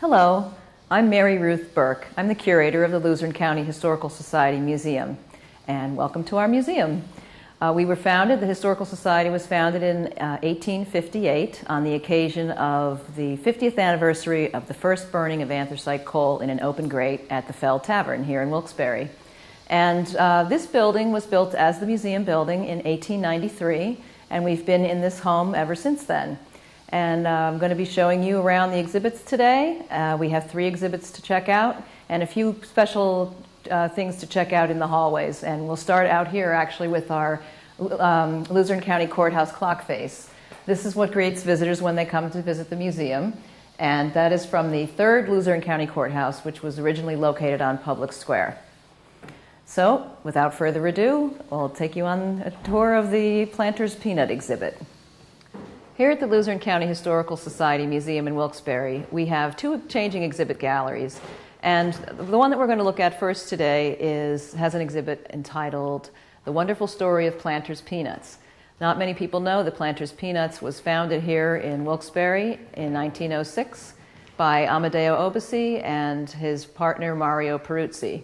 Hello, I'm Mary Ruth Burke. I'm the curator of the Luzerne County Historical Society Museum, and welcome to our museum. The Historical Society was founded in 1858 on the occasion of the 50th anniversary of the first burning of anthracite coal in an open grate at the Fell Tavern here in Wilkes-Barre. And this building was built as the museum building in 1893, and we've been in this home ever since then. And I'm going to be showing you around the exhibits today. We have 3 exhibits to check out and a few special things to check out in the hallways. And we'll start out here actually with our Luzerne County Courthouse clock face. This is what greets visitors when they come to visit the museum. And that is from the 3rd Luzerne County Courthouse, which was originally located on Public Square. So, without further ado, we'll take you on a tour of the Planters Peanut exhibit. Here at the Luzerne County Historical Society Museum in Wilkes-Barre, we have 2 changing exhibit galleries. And the one that we're going to look at first today has an exhibit entitled The Wonderful Story of Planters Peanuts. Not many people know that Planters Peanuts was founded here in Wilkes-Barre in 1906 by Amedeo Obasi and his partner Mario Peruzzi.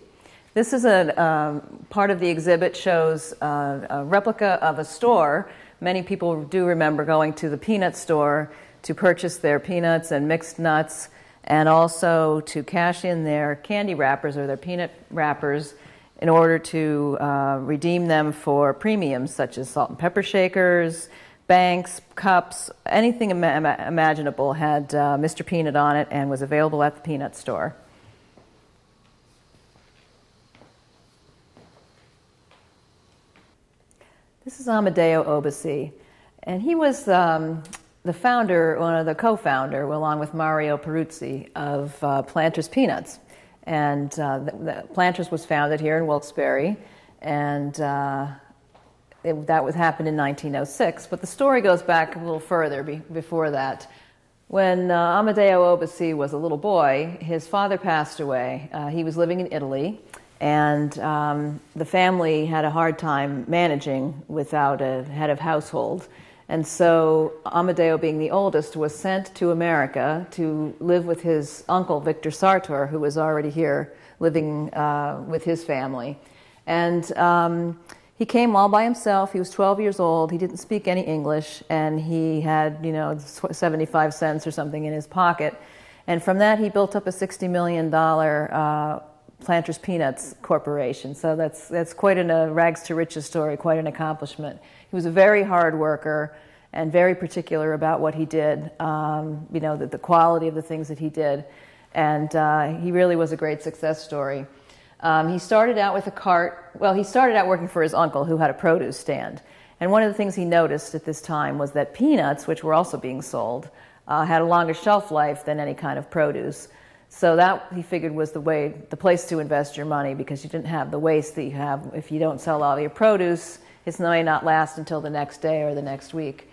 This is part of the exhibit shows a replica of a store. Many people do remember going to the peanut store to purchase their peanuts and mixed nuts, and also to cash in their candy wrappers or their peanut wrappers in order to redeem them for premiums such as salt and pepper shakers, banks, cups, anything imaginable had Mr. Peanut on it and was available at the peanut store. This is Amedeo Obasi, and he was the founder, one of the co-founder, along with Mario Peruzzi, of Planters Peanuts. And the Planters was founded here in Wilkes-Barre, and that happened in 1906. But the story goes back a little further before that. When Amedeo Obasi was a little boy, his father passed away. He was living in Italy. And the family had a hard time managing without a head of household. And so Amedeo, being the oldest, was sent to America to live with his uncle, Victor Sartor, who was already here living with his family. And he came all by himself. He was 12 years old. He didn't speak any English, and he had, 75 cents or something in his pocket. And from that, he built up a $60 million Planters Peanuts Corporation. So that's quite a rags to riches story, quite an accomplishment. He was a very hard worker and very particular about what he did, the quality of the things that he did. And he really was a great success story. He started out with a cart. Well, he started out working for his uncle, who had a produce stand. And one of the things he noticed at this time was that peanuts, which were also being sold, had a longer shelf life than any kind of produce. So that, he figured, was the place to invest your money, because you didn't have the waste that you have if you don't sell all your produce. It may not last until the next day or the next week.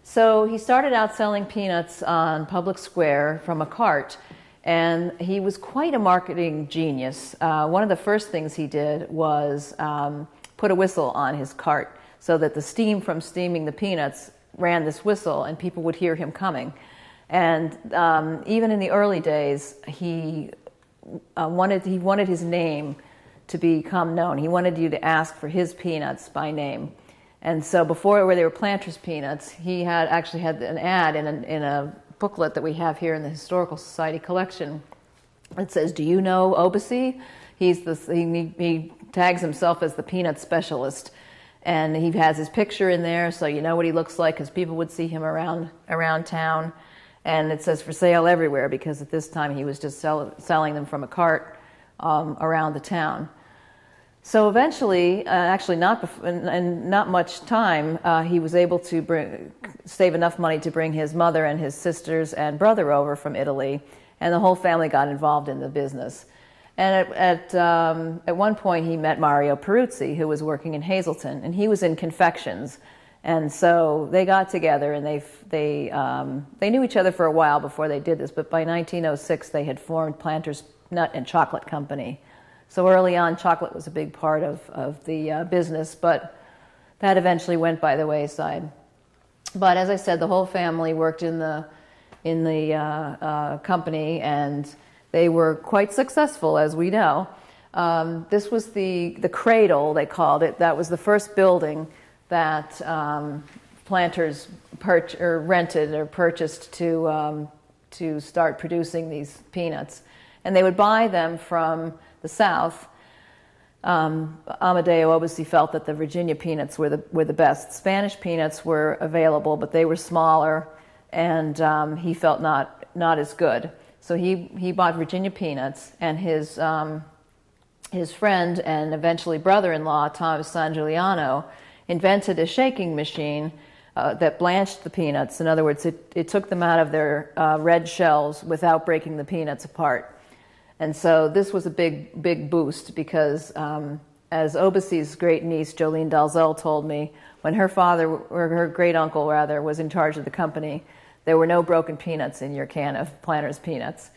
So he started out selling peanuts on Public Square from a cart, and he was quite a marketing genius. One of the first things he did was put a whistle on his cart so that the steam from steaming the peanuts ran this whistle and people would hear him coming. And even in the early days, he wanted his name to become known. He wanted you to ask for his peanuts by name. And so before, where they were Planters Peanuts, he actually had an ad in a booklet that we have here in the Historical Society collection. It says, "Do you know Obasi?" He tags himself as the peanut specialist. And he has his picture in there, so you know what he looks like, because people would see him around town. And it says for sale everywhere, because at this time he was just selling them from a cart around the town. So eventually, actually not much time, he was able to save enough money to bring his mother and his sisters and brother over from Italy, and the whole family got involved in the business. And at one point he met Mario Peruzzi, who was working in Hazleton, and he was in confections. And so they got together, and they knew each other for a while before they did this, but by 1906 they had formed Planters Nut and Chocolate Company. So early on, chocolate was a big part of the business, but that eventually went by the wayside. But as I said, the whole family worked in the in the company, and they were quite successful, as we know. This was the cradle, they called it. That was the first building that planters rented or purchased to start producing these peanuts. And they would buy them from the South. Amadeo Obici felt that the Virginia peanuts were the best. Spanish peanuts were available, but they were smaller, and he felt not as good. So he bought Virginia peanuts, and his friend and eventually brother-in-law, Thomas Sangiuliano, invented a shaking machine that blanched the peanuts. In other words, it took them out of their red shells without breaking the peanuts apart. And so this was a big boost because, as Obici's great niece, Jolene Dalzell, told me, when her father, or her great uncle rather, was in charge of the company, there were no broken peanuts in your can of Planters peanuts.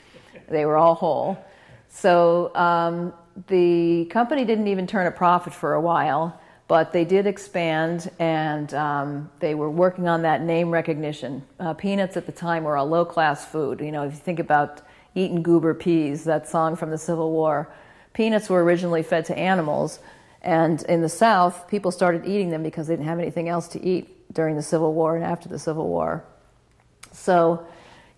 They were all whole. So the company didn't even turn a profit for a while, but they did expand, and they were working on that name recognition. Peanuts at the time were a low-class food. You know, if you think about Eatin' Goober Peas, that song from the Civil War, peanuts were originally fed to animals, and in the South, people started eating them because they didn't have anything else to eat during the Civil War and after the Civil War. So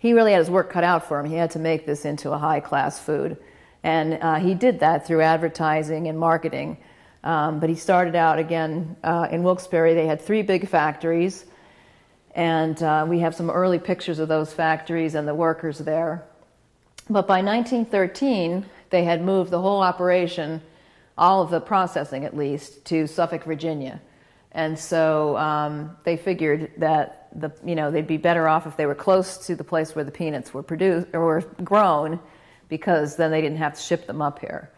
he really had his work cut out for him. He had to make this into a high-class food, and he did that through advertising and marketing. But he started out, again, in Wilkes-Barre. They had 3 big factories, and we have some early pictures of those factories and the workers there. But by 1913, they had moved the whole operation, all of the processing at least, to Suffolk, Virginia. And so they figured that they'd be better off if they were close to the place where the peanuts were produced or were grown, because then they didn't have to ship them up here.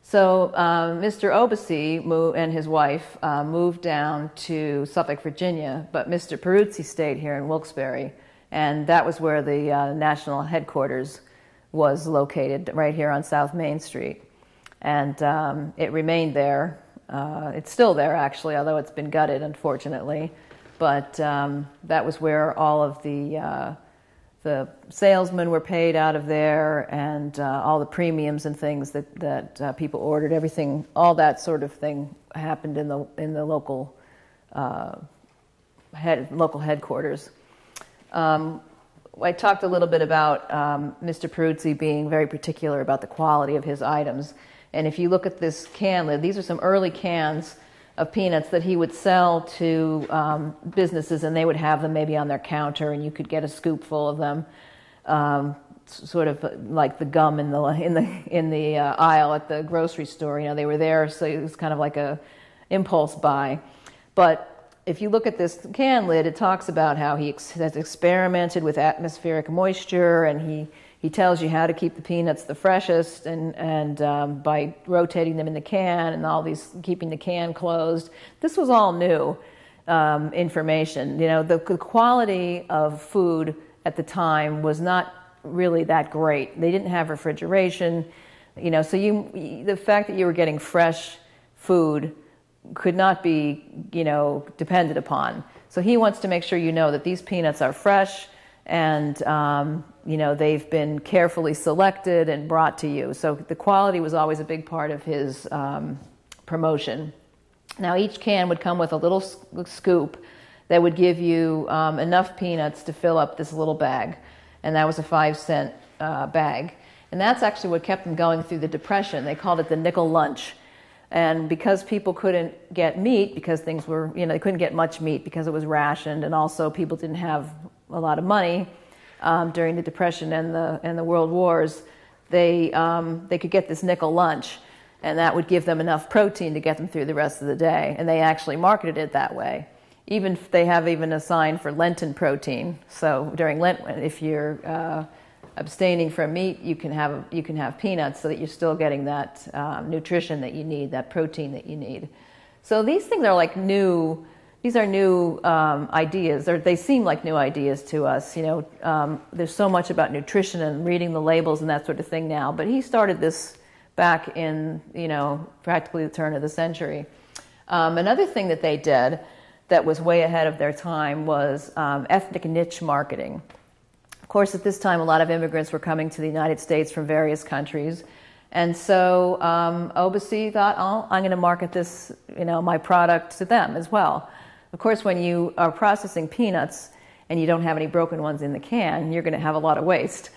So Mr. Obici and his wife moved down to Suffolk, Virginia, but Mr. Peruzzi stayed here in Wilkes-Barre, and that was where the national headquarters was located, right here on South Main Street. And it remained there. It's still there, actually, although it's been gutted, unfortunately. But that was where all of the salesmen were paid out of there, and all the premiums and things that people ordered, everything, all that sort of thing happened in the local headquarters. I talked a little bit about Mr. Peruzzi being very particular about the quality of his items. And if you look at this can lid, these are some early cans of peanuts that he would sell to businesses, and they would have them maybe on their counter, and you could get a scoopful of them, sort of like the gum in the aisle at the grocery store. They were there, so it was kind of like a impulse buy. But if you look at this can lid, it talks about how he has experimented with atmospheric moisture, and he tells you how to keep the peanuts the freshest, and by rotating them in the can and all these, keeping the can closed. This was all new information. The quality of food at the time was not really that great. They didn't have refrigeration, so the fact that you were getting fresh food could not be, depended upon. So he wants to make sure that these peanuts are fresh, and they've been carefully selected and brought to you. So the quality was always a big part of his promotion. Now each can would come with a little scoop that would give you enough peanuts to fill up this little bag, and that was a 5-cent bag. And that's actually what kept them going through the Depression. They called it the nickel lunch. And because people couldn't get meat, because things were, they couldn't get much meat because it was rationed, and also people didn't have a lot of money during the Depression and the World Wars, they could get this nickel lunch, and that would give them enough protein to get them through the rest of the day. And they actually marketed it that way. They have a sign for Lenten protein. So during Lent, if you're abstaining from meat, you can have peanuts, so that you're still getting that nutrition that you need, that protein that you need. So these things are like new. These are new ideas, or they seem like new ideas to us. There's so much about nutrition and reading the labels and that sort of thing now. But he started this back in practically the turn of the century. Another thing that they did that was way ahead of their time was ethnic niche marketing. Of Of course, at this time, a lot of immigrants were coming to the United States from various countries. And so Obacy thought, oh, I'm going to market this, my product to them as well. Of course, when you are processing peanuts and you don't have any broken ones in the can, you're going to have a lot of waste.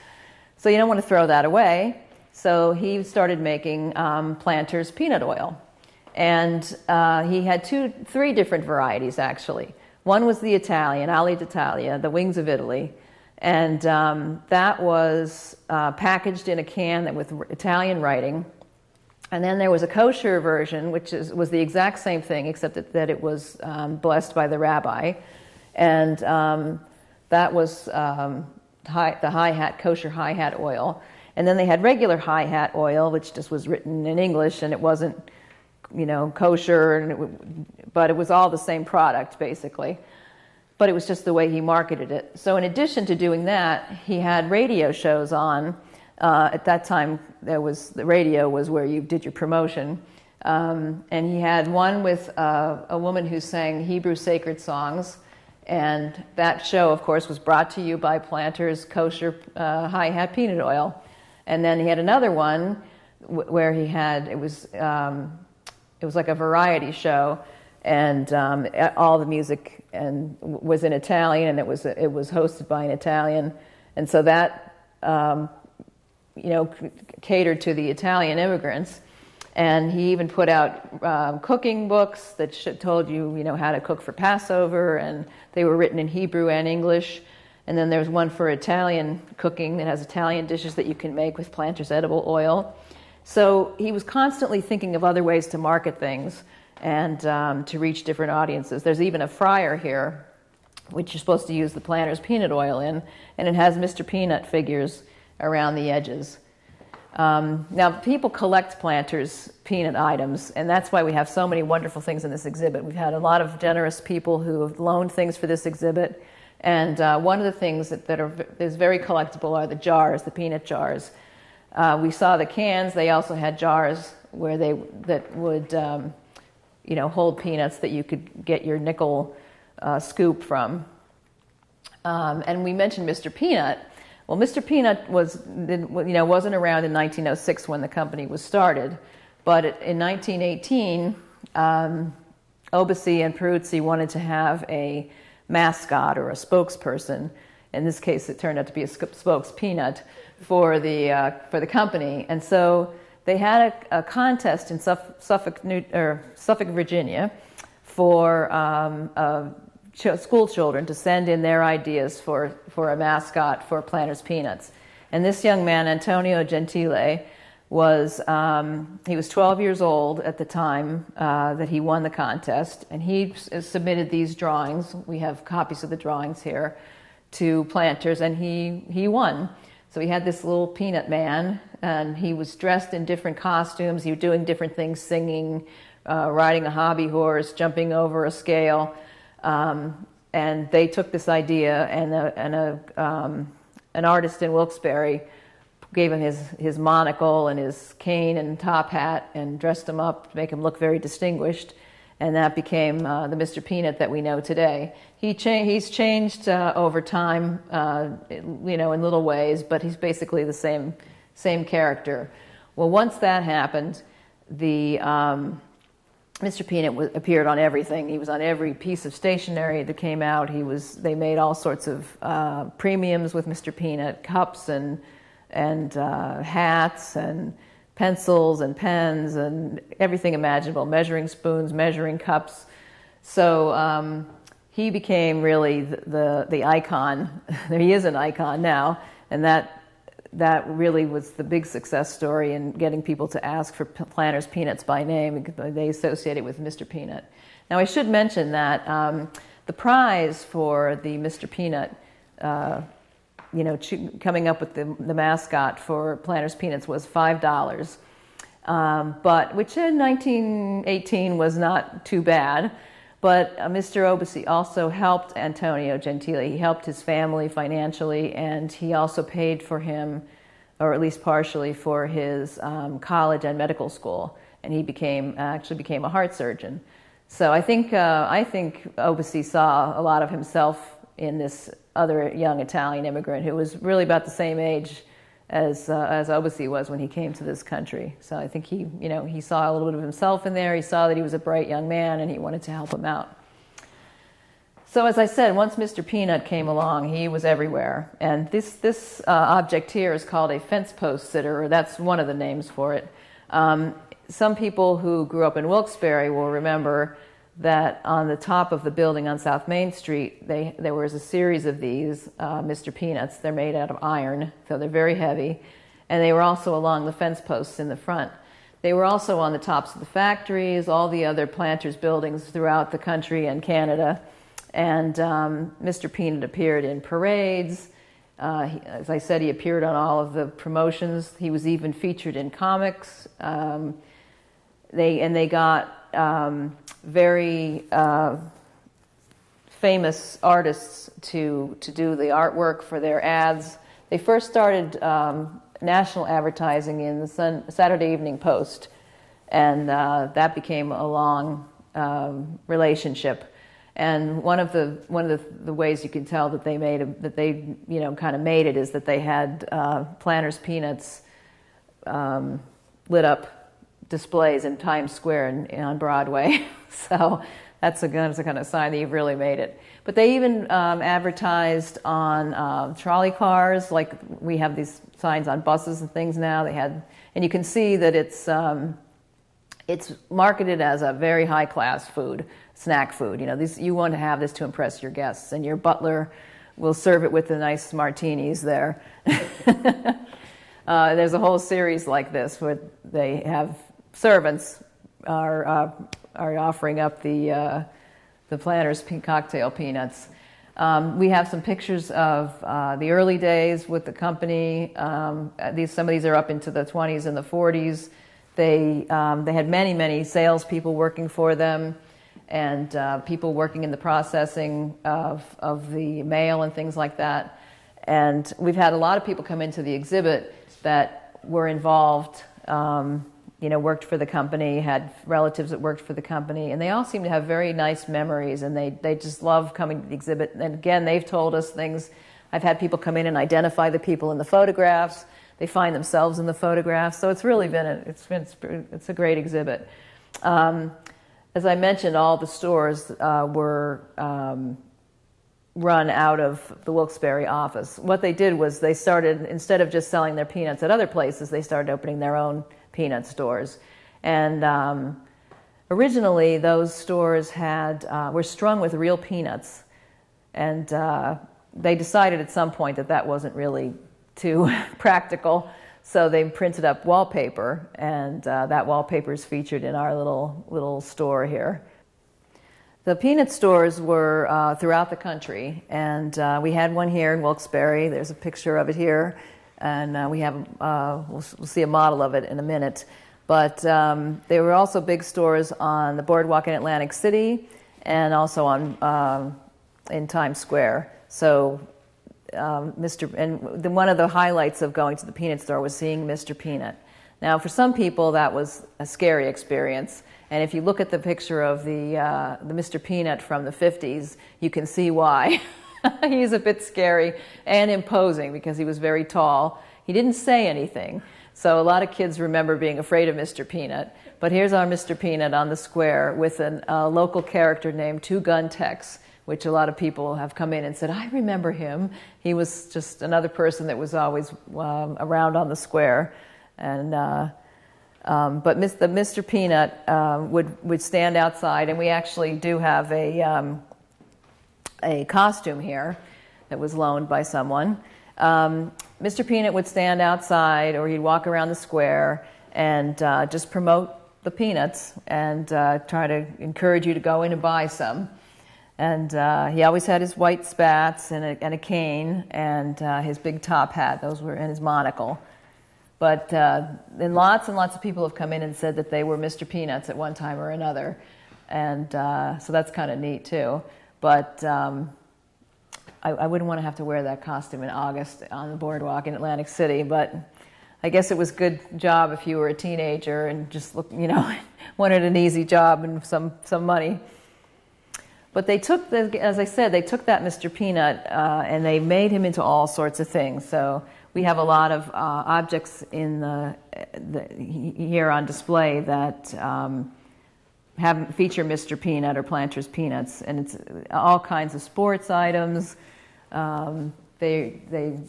So you don't want to throw that away. So he started making Planters peanut oil. And he had three different varieties, actually. One was the Italian, Ali d'Italia, the Wings of Italy. And that was packaged in a can with Italian writing. And then there was a kosher version, which was the exact same thing, except that it was blessed by the rabbi. And that was the hi-hat, kosher hi-hat oil. And then they had regular hi-hat oil, which just was written in English, and it wasn't, kosher, but it was all the same product, basically. But it was just the way he marketed it. So in addition to doing that, he had radio shows on. At that time, the radio was where you did your promotion. And he had one with a woman who sang Hebrew sacred songs. And that show, of course, was brought to you by Planters Kosher Hi-Hat Peanut Oil. And then he had another one where he had, it was like a variety show, and all the music was in Italian, and it was hosted by an Italian, and so that catered to the Italian immigrants. And he even put out cooking books that told you how to cook for Passover, and they were written in Hebrew and English. And then there's one for Italian cooking that has Italian dishes that you can make with Planters edible oil. So he was constantly thinking of other ways to market things and to reach different audiences. There's even a fryer here, which you're supposed to use the Planters peanut oil in, and it has Mr. Peanut figures around the edges. Now, people collect Planters peanut items, and that's why we have so many wonderful things in this exhibit. We've had a lot of generous people who have loaned things for this exhibit, and one of the things that is very collectible are the jars, the peanut jars. We saw the cans. They also had jars that would hold peanuts that you could get your nickel scoop from. And we mentioned Mr. Peanut. Well, Mr. Peanut wasn't around in 1906 when the company was started, but in 1918, Obacy and Peruzzi wanted to have a mascot or a spokesperson. In this case, it turned out to be a spokes peanut for the company, and so they had a contest in Suffolk, Virginia, for school children to send in their ideas for a mascot for Planters Peanuts. And this young man, Antonio Gentile, he was 12 years old at the time that he won the contest, and he submitted these drawings. We have copies of the drawings here to Planters, and he won. So he had this little peanut man, and he was dressed in different costumes. He was doing different things, singing, riding a hobby horse, jumping over a scale. And they took this idea, and an artist in Wilkes-Barre gave him his monocle and his cane and top hat and dressed him up to make him look very distinguished. And that became the Mr. Peanut that we know today. He's changed over time, in little ways, but he's basically the same character. Well, once that happened, the Mr. Peanut appeared on everything. He was on every piece of stationery that came out. They made all sorts of premiums with Mr. Peanut, cups and hats and pencils and pens and everything imaginable, measuring spoons, measuring cups. So he became really the icon. He is an icon now, and that really was the big success story in getting people to ask for Planters Peanuts by name. They associate it with Mr. Peanut. Now, I should mention that the prize for the Mr. Peanut, coming up with the mascot for Planters Peanuts was $5, but which in 1918 was not too bad. But Mr. Obacy also helped Antonio Gentile. He helped his family financially, and he also paid for him, or at least partially, for his college and medical school. And he actually became a heart surgeon. So I think Obacy saw a lot of himself in this other young Italian immigrant who was really about the same age as Obacy was when he came to this country. So I think he saw a little bit of himself in there. He saw that he was a bright young man, and he wanted to help him out. So as I said, once Mr. Peanut came along, he was everywhere. And this object here is called a fence post sitter, or that's one of the names for it. Some people who grew up in Wilkes-Barre will remember that on the top of the building on South Main Street, there was a series of these Mr. Peanuts. They're made out of iron, so they're very heavy. And they were also along the fence posts in the front. They were also on the tops of the factories, all the other planters' buildings throughout the country and Canada. And Mr. Peanut appeared in parades. As I said, he appeared on all of the promotions. He was even featured in comics. They got very famous artists to do the artwork for their ads. They first started national advertising in the Saturday Evening Post, and that became a long relationship. And one of the ways you can tell that they kind of made it is that they had Planters Peanuts lit up displays in Times Square and on Broadway. So that's a kind of sign that you've really made it. But they even advertised on trolley cars, like we have these signs on buses and things now. And you can see that it's marketed as a very high class food, snack food. You want to have this to impress your guests, and your butler will serve it with the nice martinis there. There's a whole series like this where they have servants are offering up the Planters cocktail peanuts. We have some pictures of the early days with the company. Some of these are up into the 20s and the 40s. They had many salespeople working for them, and people working in the processing of the mail and things like that. And we've had a lot of people come into the exhibit that were involved, worked for the company, had relatives that worked for the company, and they all seem to have very nice memories, and they just love coming to the exhibit. And again, they've told us things. I've had people come in and identify the people in the photographs. They find themselves in the photographs. So it's really been it's a great exhibit. As I mentioned, all the stores were run out of the Wilkes-Barre office. What they did was they started, instead of just selling their peanuts at other places, they started opening their own peanut stores. And originally, those stores were strung with real peanuts. And they decided at some point that wasn't really too practical. So they printed up wallpaper, and that wallpaper is featured in our little store here. The peanut stores were throughout the country, and we had one here in Wilkes-Barre. There's a picture of it here, and we have we'll see a model of it in a minute. But there were also big stores on the boardwalk in Atlantic City, and also in Times Square. So one of the highlights of going to the peanut store was seeing Mr. Peanut. Now, for some people, that was a scary experience. And if you look at the picture of the Mr. Peanut from the 50s, you can see why. He's a bit scary and imposing because he was very tall. He didn't say anything. So a lot of kids remember being afraid of Mr. Peanut. But here's our Mr. Peanut on the square with a local character named Two Gun Tex, which a lot of people have come in and said, I remember him. He was just another person that was always around on the square. And but the Mr. Peanut would stand outside, and we actually do have a costume here that was loaned by someone. Mr. Peanut would stand outside, or he'd walk around the square and just promote the peanuts and try to encourage you to go in and buy some. And he always had his white spats and a cane and his big top hat. And his monocle. But then lots and lots of people have come in and said that they were Mr. Peanuts at one time or another. And so that's kind of neat, too. But I wouldn't want to have to wear that costume in August on the boardwalk in Atlantic City. But I guess it was a good job if you were a teenager and just wanted an easy job and some money. But they took, as I said, they took that Mr. Peanut and they made him into all sorts of things. So we have a lot of objects in here on display that feature Mr. Peanut or Planters Peanuts, and it's all kinds of sports items. They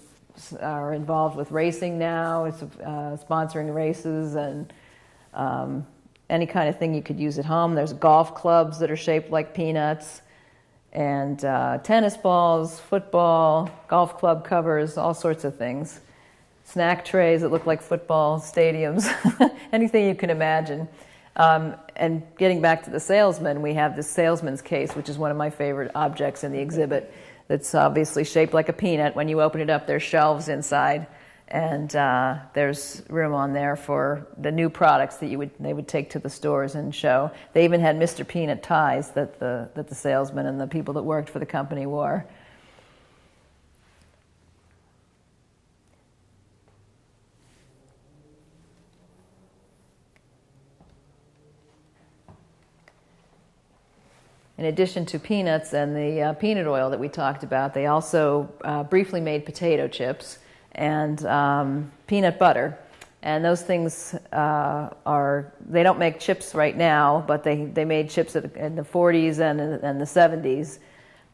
are involved with racing now. It's sponsoring races and any kind of thing you could use at home. There's golf clubs that are shaped like peanuts, and tennis balls, football, golf club covers, all sorts of things. Snack trays that look like football stadiums, anything you can imagine. And getting back to the salesman, we have this salesman's case, which is one of my favorite objects in the exhibit. That's obviously shaped like a peanut. When you open it up, there's shelves inside, and there's room on there for the new products that they would take to the stores and show. They even had Mr. Peanut ties that the salesman and the people that worked for the company wore. In addition to peanuts and the peanut oil that we talked about, they also briefly made potato chips and peanut butter. And those things they don't make chips right now, but they made chips in the 40s and the 70s.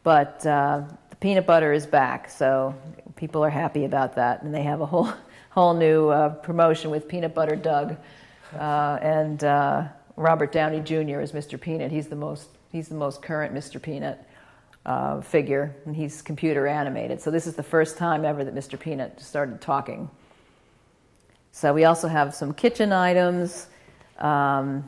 But the peanut butter is back, so people are happy about that. And they have a whole new promotion with Peanut Butter Doug. And Robert Downey Jr. is Mr. Peanut. He's the most current Mr. Peanut figure, and he's computer animated. So this is the first time ever that Mr. Peanut started talking. So we also have some kitchen items. Again,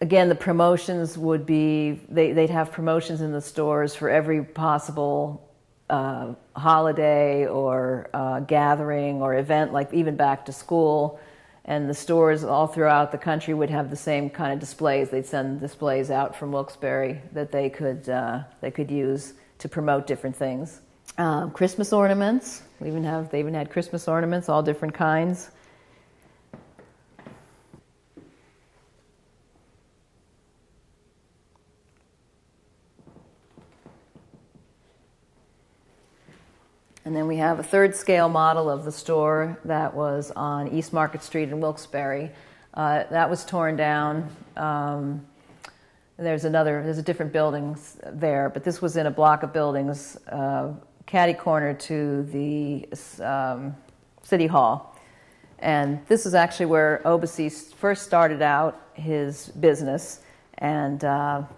the promotions would be, they'd have promotions in the stores for every possible holiday or gathering or event, like even back to school. And the stores all throughout the country would have the same kind of displays. They'd send displays out from Wilkes-Barre that they could use to promote different things. Christmas ornaments. They even had Christmas ornaments, all different kinds. And then we have a third scale model of the store that was on East Market Street in Wilkes-Barre. That was torn down. There's a different buildings there, but this was in a block of buildings, catty corner to the City Hall. And this is actually where Obusi first started out his business, and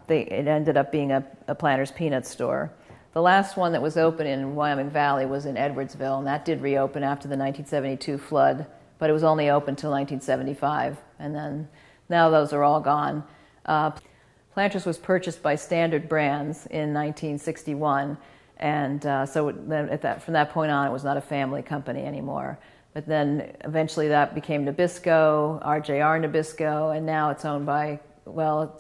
it ended up being a Planters Peanut store. The last one that was open in Wyoming Valley was in Edwardsville, and that did reopen after the 1972 flood, but it was only open until 1975, and then now those are all gone. Planters was purchased by Standard Brands in 1961, and so from that point on, it was not a family company anymore. But then eventually that became Nabisco, RJR Nabisco, and now it's owned by,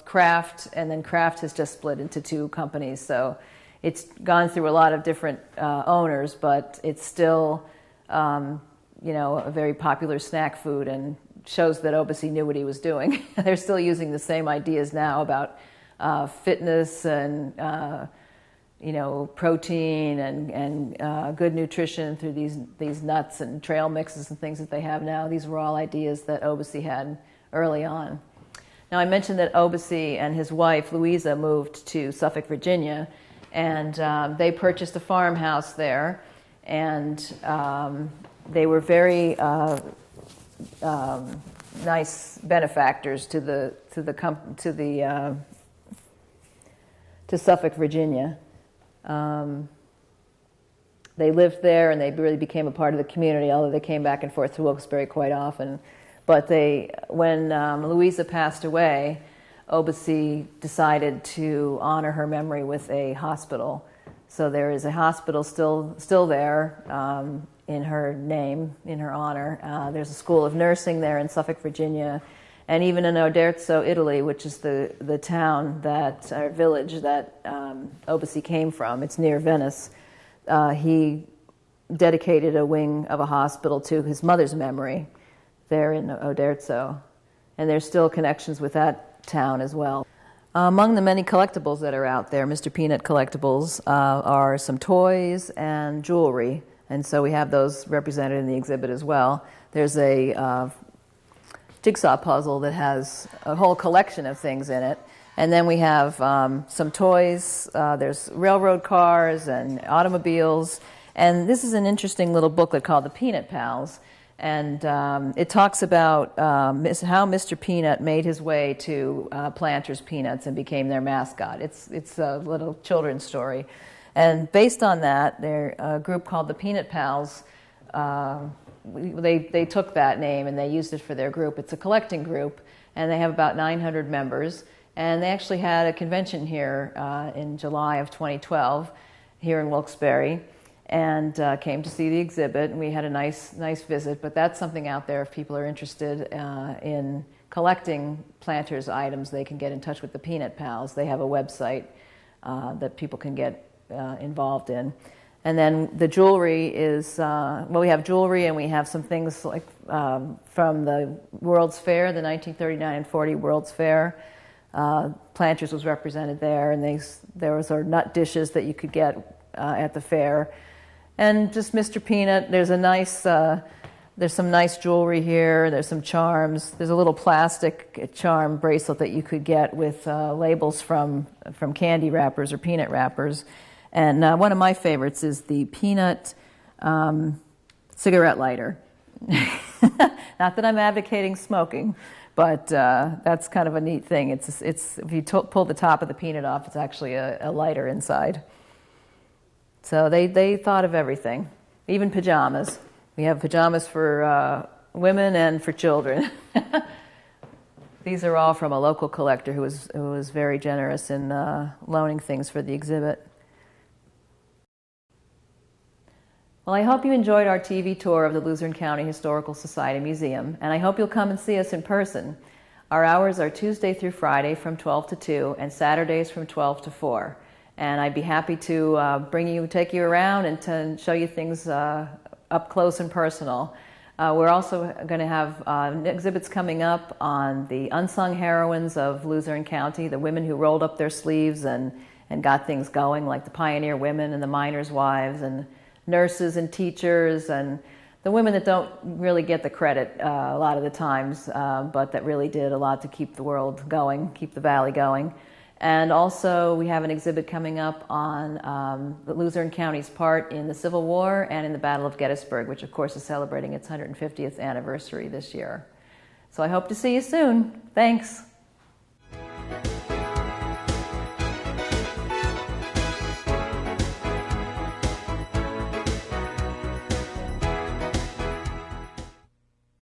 Kraft, and then Kraft has just split into two companies, so it's gone through a lot of different owners, but it's still, a very popular snack food, and shows that Obusi knew what he was doing. They're still using the same ideas now about fitness and, protein and good nutrition through these nuts and trail mixes and things that they have now. These were all ideas that Obusi had early on. Now, I mentioned that Obusi and his wife, Louisa, moved to Suffolk, Virginia, and they purchased a farmhouse there, and they were very nice benefactors to Suffolk, Virginia. They lived there, and they really became a part of the community, although they came back and forth to Wilkes-Barre quite often. But when Louisa passed away, Obusi decided to honor her memory with a hospital. So there is a hospital still there in her name, in her honor. There's a school of nursing there in Suffolk, Virginia, and even in Oderzo, Italy, which is the town or village that Obusi came from. It's near Venice. He dedicated a wing of a hospital to his mother's memory there in Oderzo, and there's still connections with that town as well. Among the many collectibles that are out there, Mr. Peanut collectibles, are some toys and jewelry. And so we have those represented in the exhibit as well. There's a jigsaw puzzle that has a whole collection of things in it. And then we have some toys. There's railroad cars and automobiles. And this is an interesting little booklet called The Peanut Pals. And it talks about how Mr. Peanut made his way to Planters Peanuts and became their mascot. It's a little children's story. And based on that, they're a group called the Peanut Pals. They took that name and they used it for their group. It's a collecting group, and they have about 900 members. And they actually had a convention here in July of 2012 here in Wilkes-Barre, and came to see the exhibit, and we had a nice visit. But that's something out there if people are interested in collecting Planters items. They can get in touch with the Peanut Pals. They have a website that people can get involved in. And then the jewelry is, well, we have jewelry, and we have some things like from the World's Fair, the 1939 and 40 World's Fair. Planters was represented there, and there was our nut dishes that you could get at the fair. And just Mr. Peanut, there's some nice jewelry here, there's some charms, there's a little plastic charm bracelet that you could get with labels from candy wrappers or peanut wrappers. And one of my favorites is the peanut cigarette lighter. Not that I'm advocating smoking, but that's kind of a neat thing. It's if you pull the top of the peanut off, it's actually a lighter inside. So they thought of everything, even pajamas. We have pajamas for women and for children. These are all from a local collector who was very generous in loaning things for the exhibit. Well, I hope you enjoyed our TV tour of the Luzerne County Historical Society Museum, and I hope you'll come and see us in person. Our hours are Tuesday through Friday from 12 to 2 and Saturdays from 12 to 4. And I'd be happy to take you around and to show you things up close and personal. We're also going to have exhibits coming up on the unsung heroines of Luzerne County, the women who rolled up their sleeves and got things going, like the pioneer women and the miners' wives and nurses and teachers, and the women that don't really get the credit a lot of the times, but that really did a lot to keep the world going, keep the valley going. And also we have an exhibit coming up on the Luzerne County's part in the Civil War and in the Battle of Gettysburg, which of course is celebrating its 150th anniversary this year. So I hope to see you soon. Thanks.